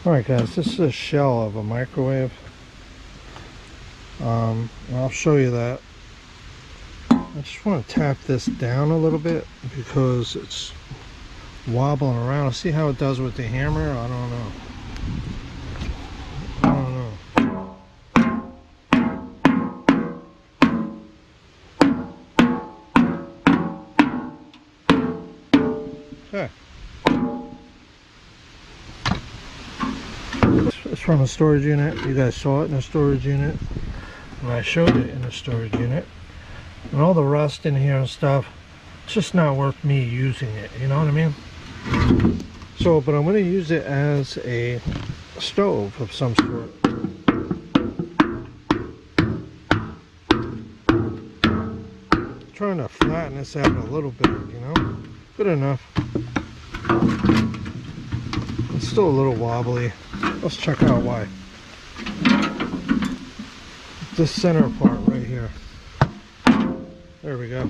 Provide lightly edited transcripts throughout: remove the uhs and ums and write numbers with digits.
Alright guys, this is a shell of a microwave. I'll show you that. I just want to tap this down a little bit because it's wobbling around. See how it does with the hammer? I don't know. Okay. It's from a storage unit. You guys saw it in a storage unit. And I showed it in a storage unit. And all the rust in here and stuff, it's just not worth me using it. You know what I mean? So, but I'm going to use it as a stove of some sort. Trying to flatten this out a little bit, you know? Good enough. It's still a little wobbly. Let's check out why. This center part right here. There we go.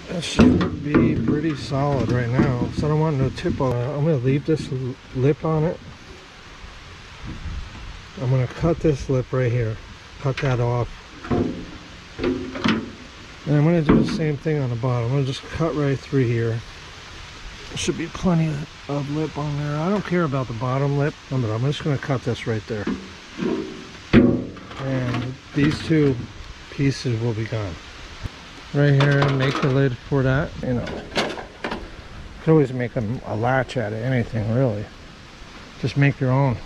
That should be pretty solid right now. So I don't want no tip on it. I'm going to leave this lip on it. I'm going to cut this lip right here. Cut that off. And I'm going to do the same thing on the bottom. I'm going to just cut right through here. There should be plenty of lip on there. I don't care about the bottom lip. I'm just going to cut this right there. And these two pieces will be gone. Right here, make the lid for that. You know, you can always make a latch out of anything, really. Just make your own.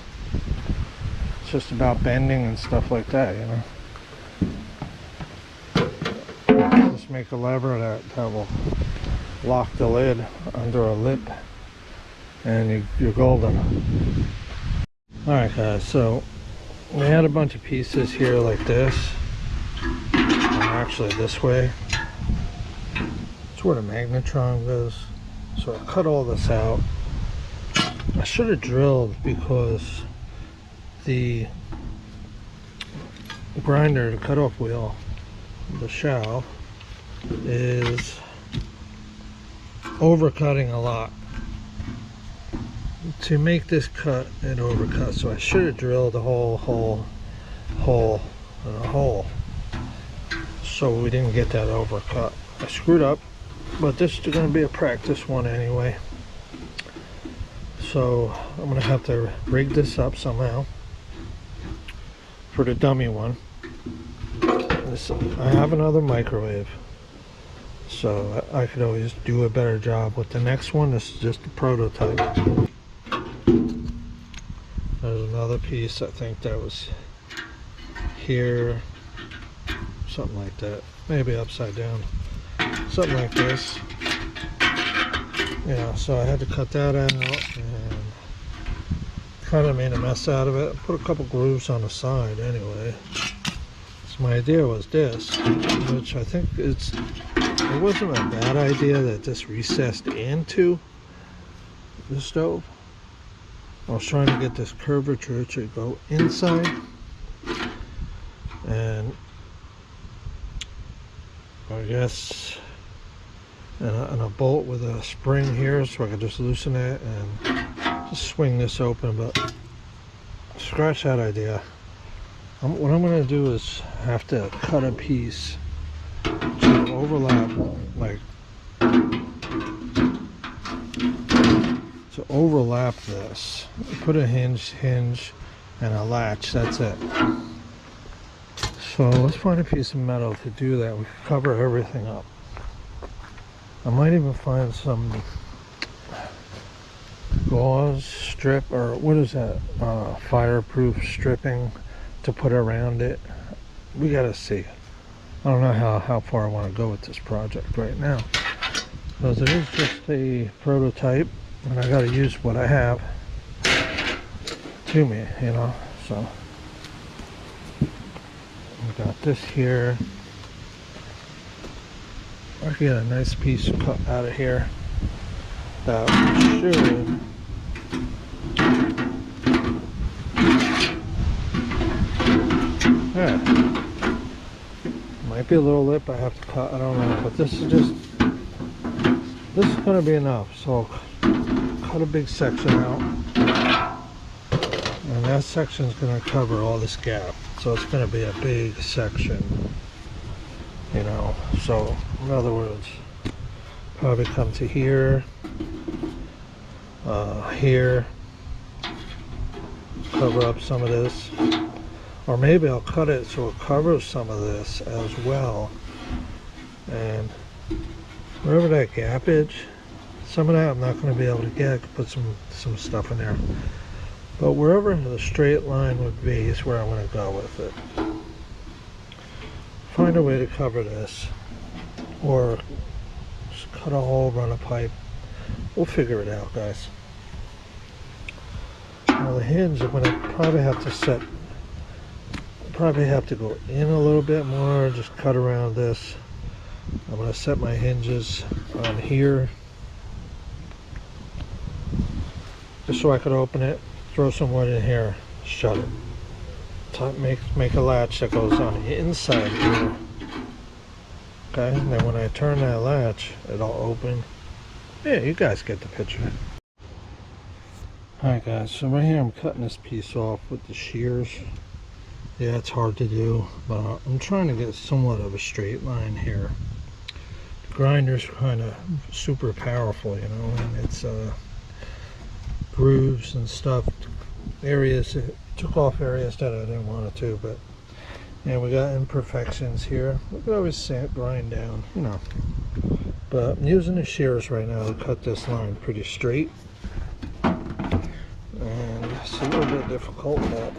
It's just about bending and stuff like that, you know. Just make a lever that will lock the lid under a lip, and you're golden. Alright guys, so we had a bunch of pieces here like this, and actually this way. It's where the magnetron goes. So I cut all this out. I should have drilled because the grinder, the cutoff wheel, the shell, is overcutting a lot. To make this cut, it overcuts. So I should have drilled a hole, so we didn't get that overcut. I screwed up, but this is going to be a practice one anyway. So I'm going to have to rig this up somehow for the dummy one. I have another microwave, so I could always do a better job with the next one. This is just a prototype. There's another piece, I think that was here, something like that, maybe upside down, something like this. Yeah, so I had to cut that out and kind of made a mess out of it. Put a couple grooves on the side anyway. So my idea was this, which I think it wasn't a bad idea that this recessed into the stove. I was trying to get this curvature to go inside, and I guess and a bolt with a spring here, so I could just loosen it and just swing this open. But scratch that idea. What I'm going to do is have to cut a piece to overlap, like to overlap this. Put a hinge and a latch. That's it. So let's find a piece of metal to do that. We can cover everything up. I might even find some gauze strip, or what is that, fireproof stripping to put around it. We gotta see. I don't know how far I want to go with this project right now, because it is just a prototype and I gotta use what I have to me, you know. So we got this here. I can get a nice piece cut out of here that should might be a little lip I have to cut, I don't know, but this is gonna be enough. So cut a big section out. And that section is going to cover all this gap. So it's going to be a big section, you know. So in other words, probably come to here, here, cover up some of this. Or maybe I'll cut it so it covers some of this as well. And wherever that gap is, some of that I'm not going to be able to get. I could put some stuff in there. But wherever the straight line would be is where I want to go with it. Find a way to cover this. Or just cut a hole, run a pipe. We'll figure it out, guys. Now the hinge I'm going to probably have to set. Probably have to go in a little bit more. Just cut around this. I'm going to set my hinges on here. Just so I could open it. Throw some wood in here, shut it. Make a latch that goes on the inside here. Okay, and then when I turn that latch, it'll open. Yeah, you guys get the picture. Alright guys, so right here I'm cutting this piece off with the shears. Yeah, it's hard to do, but I'm trying to get somewhat of a straight line here. The grinder's kind of super powerful, you know, and it's grooves and stuff, areas, it took off areas that I didn't want it to, but yeah, we got imperfections here. We could always grind down, you know, but I'm using the shears right now to cut this line pretty straight, and it's a little bit difficult, but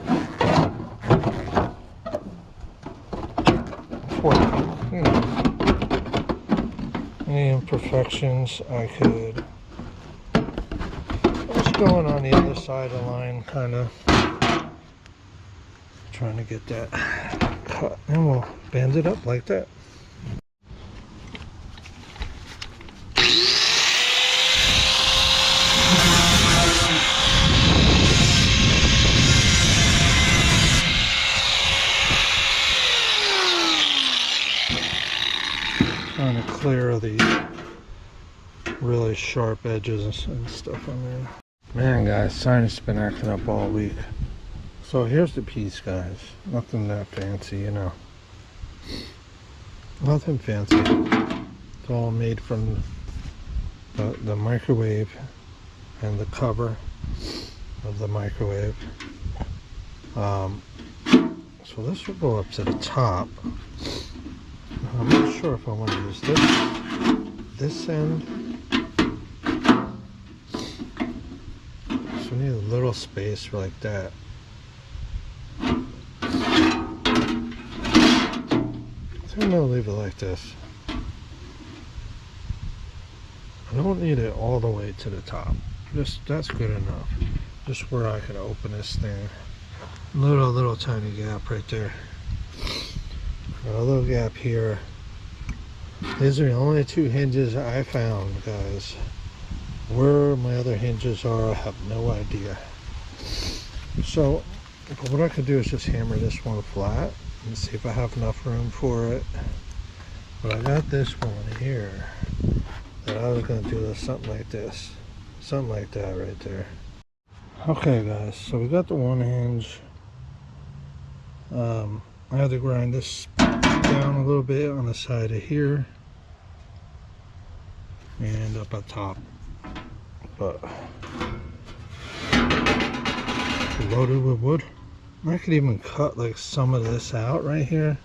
you know, any imperfections I could. Going on the other side of the line, kind of trying to get that cut, and we'll band it up like that. Trying to clear the really sharp edges and stuff on there. Man, guys, sinus has been acting up all week. So here's the piece, guys. Nothing that fancy, you know. Nothing fancy. It's all made from the microwave and the cover of the microwave. So this will go up to the top. I'm not sure if I want to use this end. So we need a little space like that. I think I'm going to leave it like this. I don't need it all the way to the top. That's good enough. Just where I can open this thing. Little tiny gap right there. Got a little gap here. These are the only two hinges I found, guys. Where my other hinges are, I have no idea. So what I could do is just hammer this one flat and see if I have enough room for it. But I got this one here that I was going to do something like this. Something like that right there. Okay guys, so we got the one hinge. I had to grind this down a little bit on the side of here and up at top, but loaded with wood. I could even cut like some of this out right here,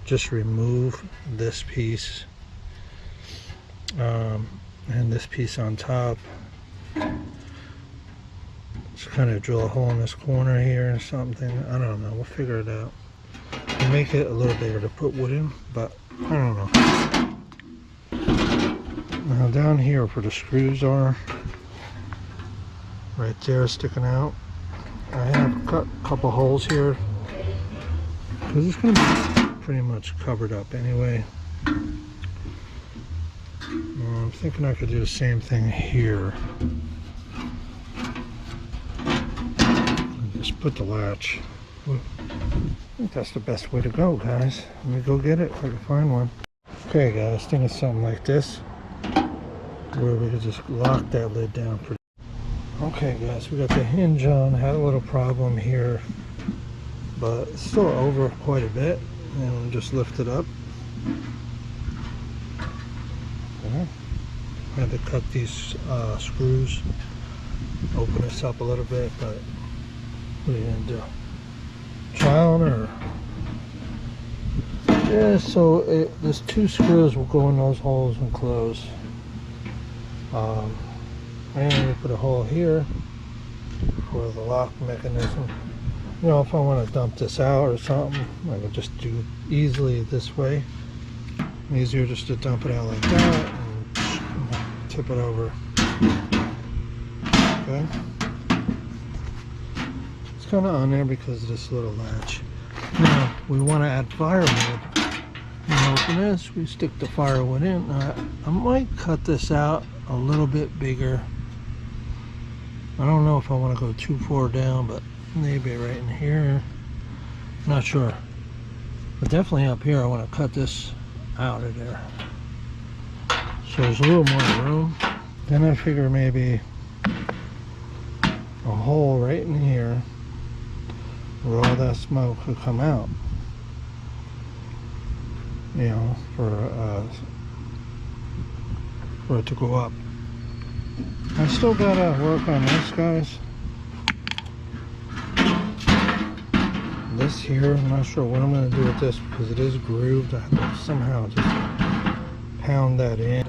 just remove this piece and this piece on top. Just kind of drill a hole in this corner here or something. I don't know, we'll figure it out. We'll make it a little bigger to put wood in, but I don't know. Now down here where the screws are, right there sticking out, I have cut a couple holes here because it's going to be pretty much covered up anyway. I'm thinking I could do the same thing here. Just put the latch. I think that's the best way to go, guys. Let me go get it if I can find one. Okay guys, thinking something like this, where we could just lock that lid down. Okay guys, we got the hinge on. Had a little problem here, but it's still over quite a bit, and just lift it up. Okay. I had to cut these screws, open this up a little bit, but what are you gonna do? Trial or yeah, so there's 2 screws will go in those holes and close. And we put a hole here for the lock mechanism. You know, if I want to dump this out or something, I can just do easily this way. Easier just to dump it out like that and tip it over. Okay. It's kind of on there because of this little latch. Now, we want to add firewood. We open this, we stick the firewood in. I might cut this out a little bit bigger. I don't know if I want to go too far down, but maybe right in here. Not sure. But definitely up here, I want to cut this out of there. So there's a little more room. Then I figure maybe a hole right in here where all that smoke could come out. You know, for it to go up. I still gotta work on this, guys. This here, I'm not sure what I'm gonna do with this because it is grooved. I have to somehow just pound that in.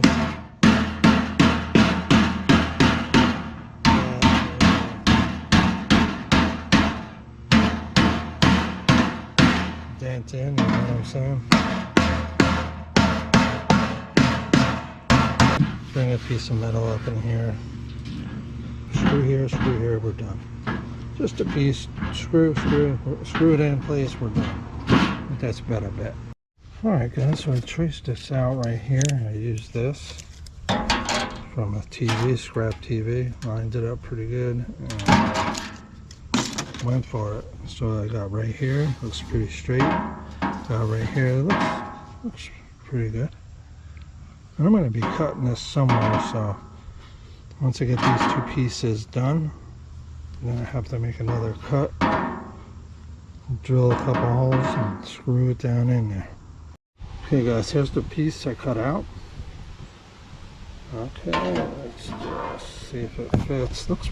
Dent in, you know what I'm saying? Bring a piece of metal up in here. Screw here, we're done. Just a piece, screw it in place, we're done. That's about a bit. Alright guys, so I traced this out right here. I used this from a TV, scrap TV. Lined it up pretty good and went for it. So I got right here, looks pretty straight. Got right here, looks pretty good. And I'm going to be cutting this somewhere, so once I get these 2 pieces done, then I have to make another cut, drill a couple holes and screw it down in there. Okay guys, here's the piece I cut out. Okay, let's just see if it fits. Looks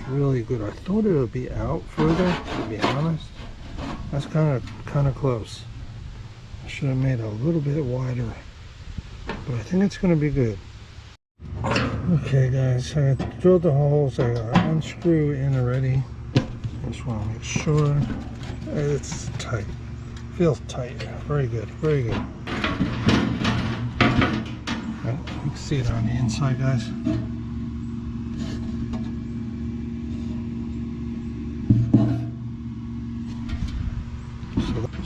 really good. I thought it would be out further, to be honest. That's kind of close. I should have made it a little bit wider, but I think it's going to be good. Okay guys, I drilled the holes. I got 1 screw in already. Just want to make sure it's tight. Feels tight. Very good, very good. You can see it on the inside, guys.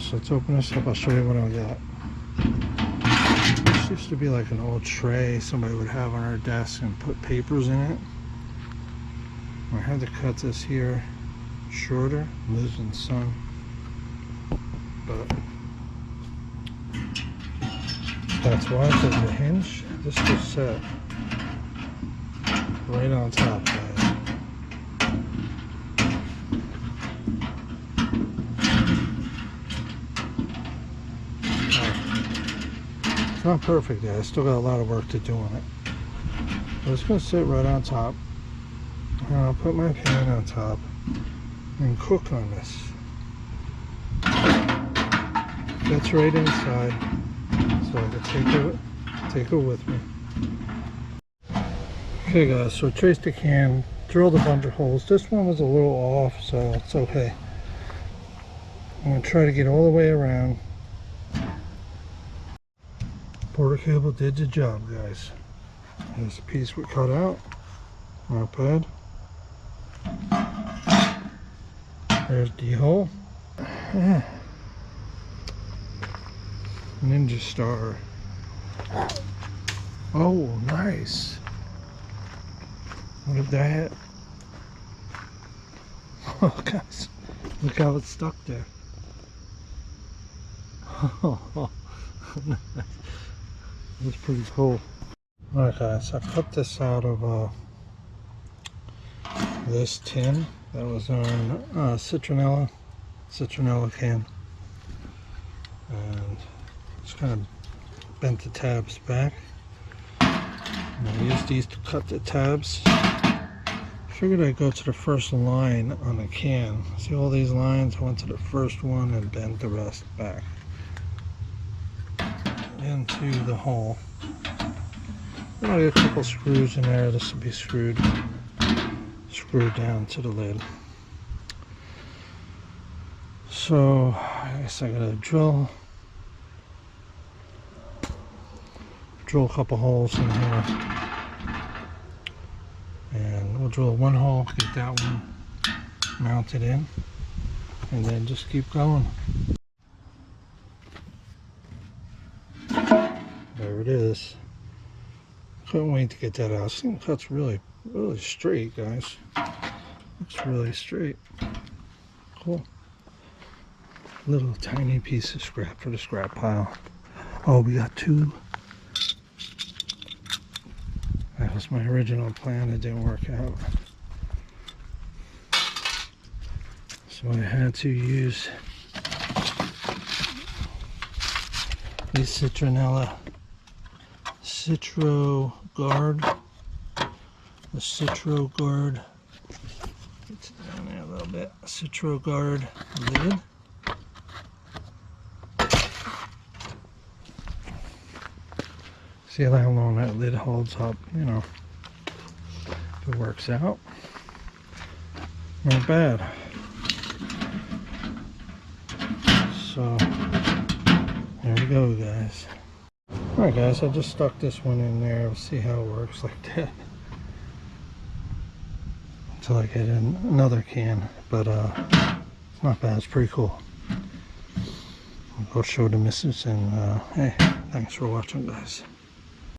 So let's open this up. I'll show you what I got. This used to be like an old tray somebody would have on our desk and put papers in it. I had to cut this here shorter, losing sun, but that's why, because the hinge, this was set right on top, guys. It's not perfect yet. I still got a lot of work to do on it. But it's going to sit right on top. And I'll put my pan on top and cook on this. That's right inside, so I can take it with me. Okay guys, so I traced the can, drilled a bunch of holes. This one was a little off, so it's okay. I'm going to try to get all the way around. Porter cable did the job, guys. Here's the piece we cut out. Not bad. There's the hole. Yeah. Ninja Star. Oh, nice. What did that? Oh, guys, look how it's stuck there. Oh, that's pretty cool. Alright guys, I cut this out of this tin that was on citronella can, and just kind of bent the tabs back. And I used these to cut the tabs. Figured I'd go to the first line on the can. See all these lines? I went to the first one and bent the rest back into the hole. Then I'll get a couple screws in there. This will be screwed down to the lid. So I guess I gotta drill a couple holes in here, and we'll drill one hole, get that one mounted in, and then just keep going. There it is. Couldn't wait to get that out. This thing cuts really straight, guys. Looks really straight. Cool. Little tiny piece of scrap for the scrap pile. Oh, we got two. That was my original plan. It didn't work out. So I had to use these citronella Citro Guard. The Citro Guard. It's down there a little bit. Citro Guard lid. See how long that lid holds up, you know. If it works out, not bad. So, there we go, guys. Alright guys, I just stuck this one in there. We'll see how it works like that. Until I get in another can. But it's not bad, it's pretty cool. I'll go show the missus, and hey, thanks for watching, guys.